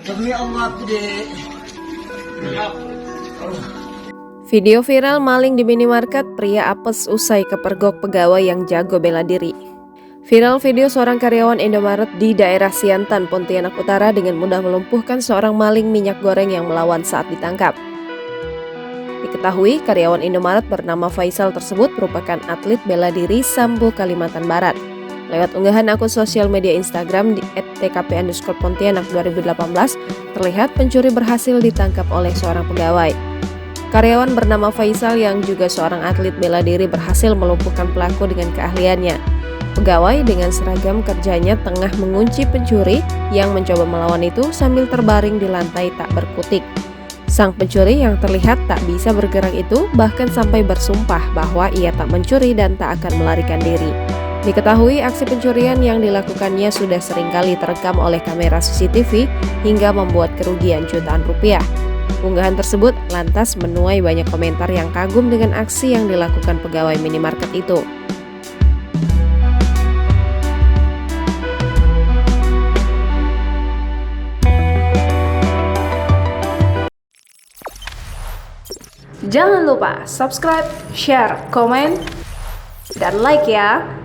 Demi Allah, Dek. Video viral maling di minimarket, pria apes usai kepergok pegawai yang jago bela diri. Viral video seorang karyawan Indomaret di daerah Siantan, Pontianak Utara dengan mudah melumpuhkan seorang maling minyak goreng yang melawan saat ditangkap. Diketahui karyawan Indomaret bernama Faisal tersebut merupakan atlet bela diri Sambo, Kalimantan Barat. Lewat unggahan akun sosial media Instagram di @tkp_pontianak 2018, terlihat pencuri berhasil ditangkap oleh seorang pegawai. Karyawan bernama Faisal yang juga seorang atlet bela diri berhasil melumpuhkan pelaku dengan keahliannya. Pegawai dengan seragam kerjanya tengah mengunci pencuri yang mencoba melawan itu sambil terbaring di lantai tak berkutik. Sang pencuri yang terlihat tak bisa bergerak itu bahkan sampai bersumpah bahwa ia tak mencuri dan tak akan melarikan diri. Diketahui aksi pencurian yang dilakukannya sudah seringkali terekam oleh kamera CCTV hingga membuat kerugian jutaan rupiah. Unggahan tersebut lantas menuai banyak komentar yang kagum dengan aksi yang dilakukan pegawai minimarket itu. Jangan lupa subscribe, share, komen, dan like ya!